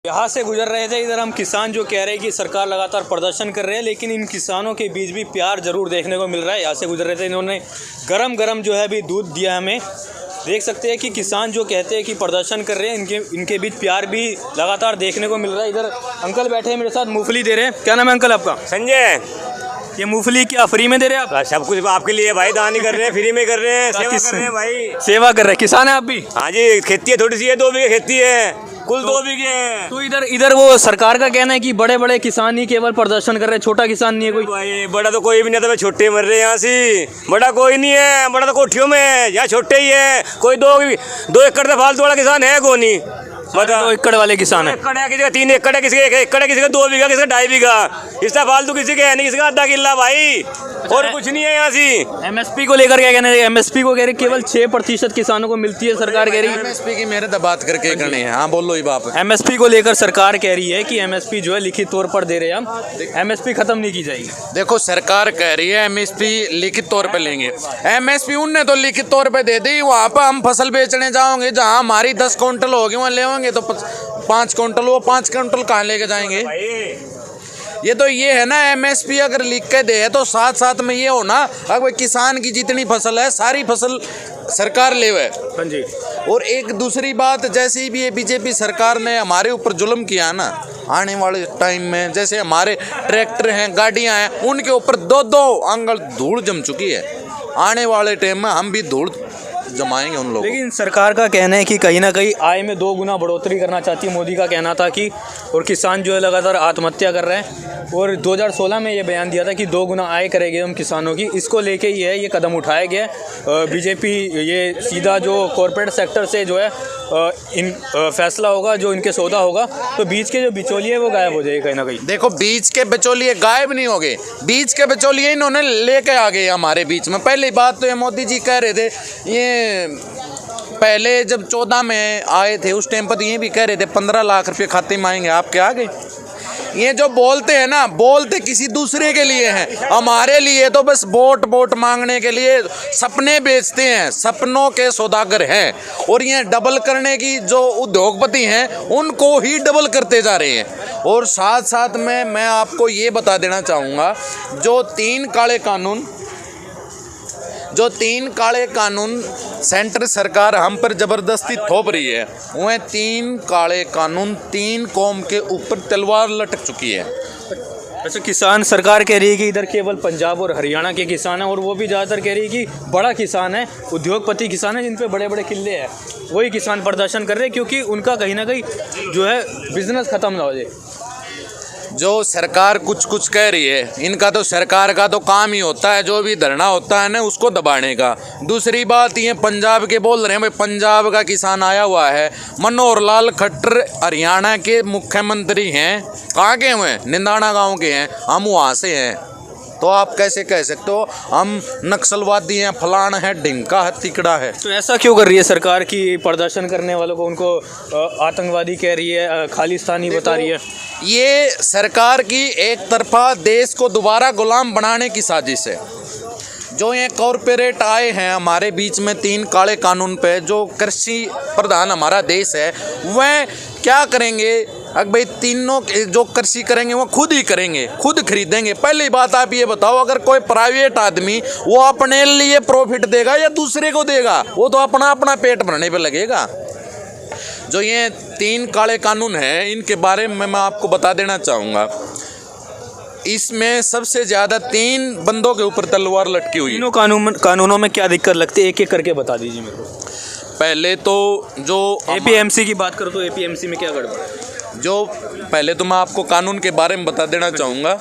यहाँ से गुजर रहे थे, इधर हम किसान जो कह रहे हैं कि सरकार लगातार प्रदर्शन कर रहे हैं, लेकिन इन किसानों के बीच भी प्यार जरूर देखने को मिल रहा है। यहाँ से गुजर रहे थे, इन्होंने गरम गरम जो है अभी दूध दिया हमें। देख सकते हैं कि किसान जो कहते हैं कि प्रदर्शन कर रहे हैं, इनके बीच प्यार भी लगातार देखने को मिल रहा है। इधर अंकल बैठे हैं मेरे साथ, मूंगफली दे रहे हैं। क्या नाम है अंकल आपका? संजय। ये मूंगफली क्या फ्री में दे रहे हैं आप? सब कुछ आपके लिए भाई, दान ही कर रहे हैं, फ्री में कर रहे हैं, सेवा कर रहे हैं भाई। सेवा कर रहे हैं, किसान है आप भी? हाँ जी, खेती है, थोड़ी सी है, 2 बीघे खेती है, कुल 2 बीघे है। तो इधर वो सरकार का कहना है कि बड़े बड़े किसान ही केवल प्रदर्शन कर रहे हैं, छोटा किसान नहीं है कोई। भाई बड़ा तो कोई भी नहीं था, छोटे मर रहे हैं यहाँ से। बड़ा कोई नहीं है, बड़ा तो कोठियों में है, यहाँ छोटे ही है। कोई 2 एकड़ से फालतू वाला किसान है कौन ही? 2 एकड़ वाले किसान है। एकड़ है, किसी का 3 एकड़ है, किसी का 1 एकड़ है, किसी का 2 बीघा, किसी का 2.5 बीघा। इसका फालतू किसी के है नहीं, किसी का आधा किला भाई, और कुछ नहीं है यहाँ से। एमएसपी को लेकर क्या कहना है? एमएसपी को कह रही केवल 6% किसानों को मिलती है, सरकार कह रही है। एमएसपी की मेरे तो बात करके करनी है। हाँ बोलो ही बाप। एमएसपी को लेकर सरकार कह रही है कि एमएसपी जो है लिखित तौर पर दे रहे हैं हम, एमएसपी खत्म नहीं की जाएगी। देखो सरकार कह रही है एमएसपी लिखित तौर पे लेंगे। एमएसपी उनने तो लिखित तौर पे दे दी, वहाँ पर हम फसल बेचने जाओगे, जहाँ हमारी 10 क्विंटल होगी वहाँ ले होंगे तो 5 क्विंटल, वो 5 क्विंटल कहाँ लेके जाएंगे? ये तो ये है ना, एमएसपी अगर लिख के दे तो साथ साथ में ये हो ना, अगर किसान की जितनी फसल है सारी फसल सरकार ले हुए। हाँ जी। और एक दूसरी बात, जैसे भी ये बीजेपी सरकार ने हमारे ऊपर जुल्म किया ना, आने वाले टाइम में जैसे हमारे ट्रैक्टर हैं, गाड़ियां हैं, उनके ऊपर 2-2 अंगल धूल जम चुकी है। आने वाले टाइम में हम भी धूल जमाएंगे उन लोगों। लेकिन सरकार का कहना है कि कहीं ना कहीं आय में 2 गुना बढ़ोतरी करना चाहती है। मोदी का कहना था कि, और किसान जो है लगातार आत्महत्या कर रहे हैं, और 2016 में ये बयान दिया था कि 2 गुना आय करेंगे हम किसानों की। इसको लेके ही है ये कदम उठाया गया। बीजेपी ये सीधा जो कॉरपोरेट सेक्टर से जो है फैसला होगा, जो इनके सौदा होगा, तो बीच के जो बिचौलिए वो गायब हो जाएगा कहीं ना कहीं। देखो बीच के बिचौलिए गायब नहीं हो गए, बीच के बिचौलिए इन्होंने लेके आ गए हमारे बीच में। पहली बात तो ये मोदी जी कह रहे थे, ये पहले जब 14 में आए थे उस टाइम पर तो ये भी कह रहे थे 15 लाख रुपए खाते में आएंगे, आपके आ गए। ये जो बोलते हैं ना, बोलते किसी दूसरे के लिए हैं, हमारे लिए तो बस वोट मांगने के लिए सपने बेचते हैं, सपनों के सौदागर हैं। और ये डबल करने की जो उद्योगपति हैं उनको ही डबल करते जा रहे हैं। और साथ साथ में मैं आपको ये बता देना चाहूँगा, जो 3 काले कानून सेंटर सरकार हम पर ज़बरदस्ती थोप रही है, वह 3 काले कानून 3 कौम के ऊपर तलवार लटक चुकी है। अच्छा, किसान सरकार कह रही है कि इधर केवल पंजाब और हरियाणा के किसान हैं, और वो भी ज़्यादातर कह रही है कि बड़ा किसान है, उद्योगपति किसान है जिन पे बड़े बड़े किले हैं, वही किसान प्रदर्शन कर रहे हैं, क्योंकि उनका कहीं ना कहीं जो है बिजनेस ख़त्म ना हो जाए। जो सरकार कुछ कह रही है, इनका तो सरकार का तो काम ही होता है, जो भी धरना होता है ना उसको दबाने का। दूसरी बात ये पंजाब के बोल रहे हैं, भाई पंजाब का किसान आया हुआ है, मनोहर लाल खट्टर हरियाणा के मुख्यमंत्री हैं, कहाँ के हुए? निंदाना गांव के हैं, हम वहाँ से हैं। तो आप कैसे कह सकते हो हम नक्सलवादी हैं, फलाना है, ढिंका है, तिकड़ा है? तो ऐसा क्यों कर रही है सरकार की प्रदर्शन करने वालों को उनको आतंकवादी कह रही है, खालिस्तानी बता रही है? ये सरकार की एक तरफा देश को दोबारा गुलाम बनाने की साजिश है। जो ये कॉरपोरेट आए हैं हमारे बीच में 3 काले कानून पे, जो कृषि प्रधान हमारा देश है, वह क्या करेंगे? अगर भाई तीनों जो कृषि करेंगे वो खुद ही करेंगे, खुद खरीदेंगे। पहली बात आप ये बताओ, अगर कोई प्राइवेट आदमी वो अपने लिए प्रॉफिट देगा या दूसरे को देगा? वो तो अपना पेट भरने पे लगेगा। जो ये 3 काले कानून हैं, इनके बारे में मैं आपको बता देना चाहूँगा, इसमें सबसे ज़्यादा 3 बंदों के ऊपर तलवार लटकी हुई। तीनों कानूनों में क्या दिक्कत लगती है, एक एक करके बता दीजिए मेरे को। पहले तो जो एपीएमसी की बात करो तो एपीएमसी में क्या गड़बड़ है? जो पहले तो मैं आपको कानून के बारे में बता देना चाहूँगा।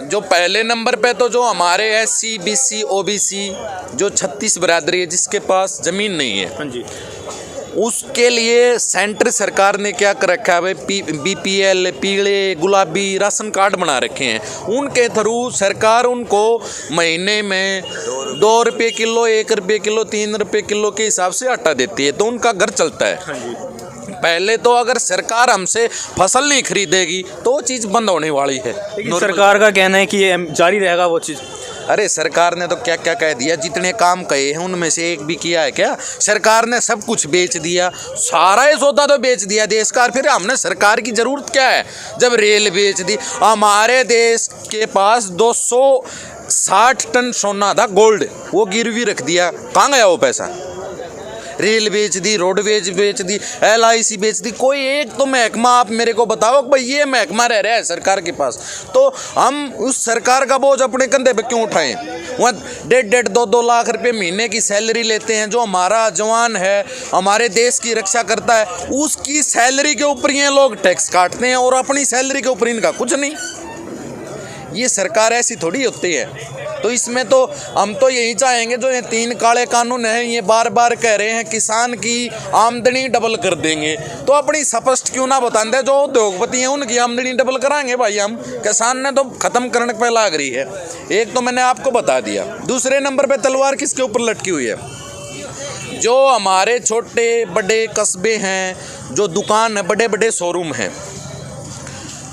जो पहले नंबर पे तो जो हमारे SC BC OBC जो 36 बरादरी है जिसके पास ज़मीन नहीं है, हाँ जी, उसके लिए सेंटर सरकार ने क्या कर रखा है भाई, BPL पीले गुलाबी राशन कार्ड बना रखे हैं। उनके थ्रू सरकार उनको महीने में 2 रुपये किलो, 1 रुपये किलो, 3 रुपये किलो के हिसाब से आटा देती है, तो उनका घर चलता है। हाँ जी। पहले तो अगर सरकार हमसे फसल नहीं खरीदेगी तो वो चीज़ बंद होने वाली है। लेकिन सरकार का कहना है कि ये जारी रहेगा वो चीज़। अरे सरकार ने तो क्या क्या कह दिया, जितने काम कहे हैं उनमें से एक भी किया है क्या? सरकार ने सब कुछ बेच दिया, सारा ही सौदा तो बेच दिया देश का। फिर हमने सरकार की ज़रूरत क्या है जब रेल बेच दी? हमारे देश के पास 260 टन सोना था गोल्ड, वो गिरवी रख दिया, कहाँ गया वो पैसा? रेल बेच दी, रोडवेज बेच दी, LIC बेच दी। कोई एक तो महकमा आप मेरे को बताओ भाई ये महकमा रह रहा है सरकार के पास, तो हम उस सरकार का बोझ अपने कंधे पे क्यों उठाएं? वहाँ 1.5-2 लाख रुपए महीने की सैलरी लेते हैं जो हमारा जवान है, हमारे देश की रक्षा करता है, उसकी सैलरी के ऊपर ये लोग टैक्स काटते हैं और अपनी सैलरी के ऊपर इनका कुछ नहीं। ये सरकार ऐसी थोड़ी होती है। तो इसमें तो हम तो यही चाहेंगे, जो ये 3 काले कानून हैं ये बार बार कह रहे हैं किसान की आमदनी डबल कर देंगे, तो अपनी स्पष्ट क्यों ना बताते? जो उद्योगपति हैं उनकी आमदनी डबल कराएंगे भाई हम, किसान ने तो ख़त्म करने पे लाग रही है। एक तो मैंने आपको बता दिया। दूसरे नंबर पे तलवार किसके ऊपर लटकी हुई है? जो हमारे छोटे बड़े कस्बे हैं, जो दुकान है, बड़े बड़े शोरूम हैं,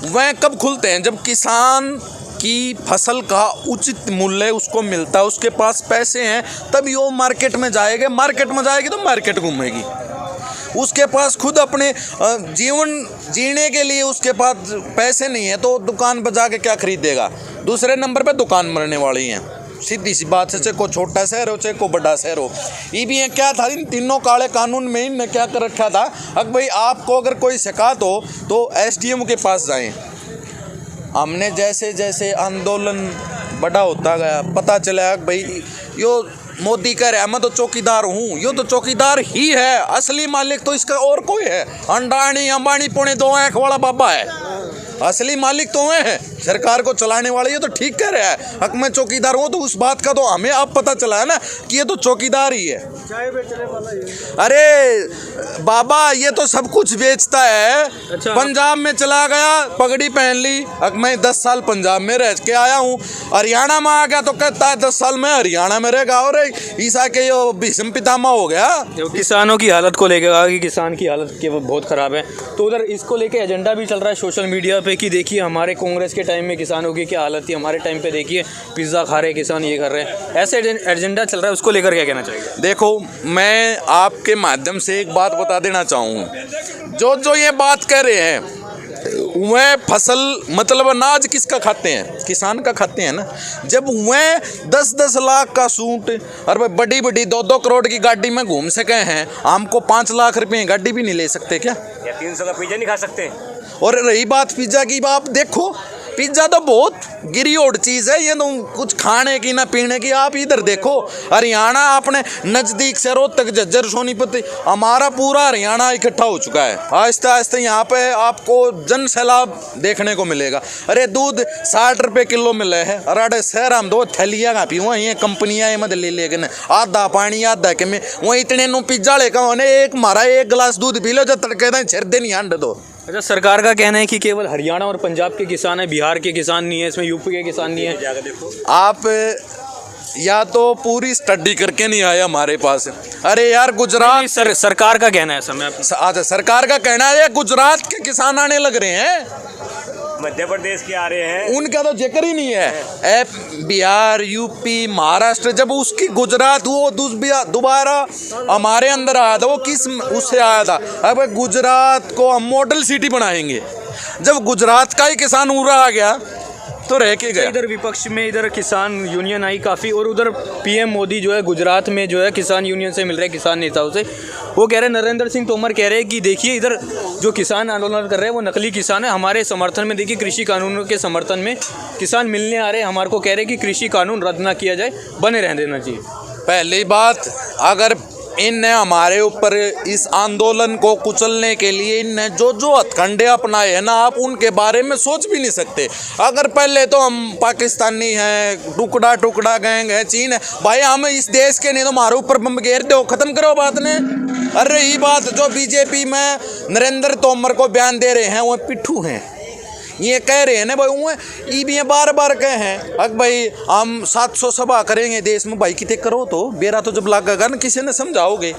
वह कब खुलते हैं? जब किसान की फसल का उचित मूल्य उसको मिलता है, उसके पास पैसे हैं, तभी वो मार्केट में जाएगा। मार्केट में जाएगी तो मार्केट घूमेगी। उसके पास खुद अपने जीवन जीने के लिए उसके पास पैसे नहीं है तो दुकान पर जाके क्या खरीदेगा? दूसरे नंबर पे दुकान मरने वाली हैं, सीधी सी बात है। चाहे को छोटा शहर हो चाहे को बड़ा शहर हो, ये भी क्या था इन तीनों काले कानून में इनने क्या कर रखा था? अब भाई आपको अगर कोई शिकायत हो तो SDM के पास जाएं। हमने जैसे जैसे आंदोलन बड़ा होता गया पता चला भाई यो मोदी कह रहा है मैं तो चौकीदार हूँ, यो तो चौकीदार ही है, असली मालिक तो इसका और कोई है। अंडानी अंबानी पौने 2 आँख वाला बाबा है, असली मालिक तो है, सरकार को चलाने वाले। ये तो ठीक कह रहा है हक मैं चौकीदार हूँ, तो उस बात का तो हमें अब पता चला है ना कि ये तो चौकीदार ही है। अरे बाबा ये तो सब कुछ बेचता है। अच्छा। पंजाब में चला गया, पगड़ी पहन ली, हक मैं 10 साल पंजाब में रह के आया हूँ, हरियाणा में आ गया तो कहता है 10 साल में हरियाणा में रहेगा। और ईसा के यो भीष्म पितामह हो गया। किसानों की हालत को लेकर कहा कि किसान की हालत के बहुत ख़राब है, तो उधर इसको लेके एजेंडा भी चल रहा है सोशल मीडिया पे कि देखिए हमारे कांग्रेस के टाइम में किसानों की क्या हालत थी, हमारे टाइम पे देखिए पिज़्ज़ा खा रहे किसान, ये कर रहे हैं। ऐसे एजेंडा चल रहा है, उसको लेकर क्या कहना चाहिए? देखो मैं आपके माध्यम से एक बात बता देना चाहूँ, जो ये बात कह रहे हैं वह फसल मतलब अनाज किसका खाते हैं? किसान का खाते हैं ना। जब वह 10-10 लाख का सूट और बड़ी बड़ी 2-2 करोड़ की गाड़ी में घूम सके हैं, हमको 5 लाख रुपए की गाड़ी भी नहीं ले सकते क्या? या 300 का पिज्जा नहीं खा सकते? और रही बात पिज्ज़ा की, आप देखो पिज्ज़ा तो बहुत गिरी ओढ़ चीज़ है, ये तो कुछ खाने की ना पीने की। आप इधर देखो हरियाणा अपने नज़दीक से रोहतक झज्जर सोनीपत, हमारा पूरा हरियाणा इकट्ठा हो चुका है। आहिस्ते आहिस्ते यहाँ पे आपको जन सैलाब देखने को मिलेगा। अरे दूध 60 रुपये किलो मिले है, अरे शहर हम 2 थैलियाँ का पीऊँ, ये कंपनियाँ मत ले लेकिन आधा पानी आधा के में वो इतने नो पिज्जा लेकर उन्हें एक मारा 1 गिलास दूध पी लो जो तड़के दें छिर दे नहीं अंड दो। अच्छा, सरकार का कहना है कि केवल हरियाणा और पंजाब के किसान हैं, बिहार के किसान नहीं है, इसमें यूपी के किसान नहीं है। आप या तो पूरी स्टडी करके नहीं आए हमारे पास। अरे यार गुजरात सरकार का कहना है समय। अच्छा सरकार का कहना है गुजरात के किसान आने लग रहे हैं, मध्य प्रदेश के आ रहे हैं, उनका तो जिक्र ही नहीं है। बिहार यूपी महाराष्ट्र, जब उसकी गुजरात वो दोबारा हमारे अंदर आया था, वो किस उससे आया था? अब गुजरात को हम मॉडल सिटी बनाएंगे। जब गुजरात का ही किसान उड़ा आ गया तो रह के गया। इधर विपक्ष में इधर किसान यूनियन आई काफ़ी, और उधर PM मोदी जो है गुजरात में जो है किसान यूनियन से मिल रहे हैं, किसान नेताओं से। वो कह रहे हैं, नरेंद्र सिंह तोमर कह रहे हैं कि देखिए इधर जो किसान आंदोलन कर रहे हैं वो नकली किसान है, हमारे समर्थन में देखिए कृषि कानूनों के समर्थन में किसान मिलने आ रहे हैं, हमारे को कह रहे हैं कि कृषि कानून रद्द ना किया जाए, बने रहने देना चाहिए। पहली बात, अगर इनने हमारे ऊपर इस आंदोलन को कुचलने के लिए इनने जो हथकंडे अपनाए हैं ना, आप उनके बारे में सोच भी नहीं सकते। अगर पहले तो हम पाकिस्तानी हैं, टुकड़ा टुकड़ा गैंग है, चीन है, भाई हम इस देश के नहीं तो हमारे ऊपर बम घेर दो, खत्म करो बात ने। अरे ये बात जो बीजेपी में नरेंद्र तोमर को बयान दे रहे हैं वो पिट्ठू हैं, ये कह रहे हैं ना भाई, वो ये भी बार बार कहे हैं अब भाई हम 700 सभा करेंगे देश में। भाई कितने करो तो बेरा तो जब लगेगा ना किसी ने समझाओगे।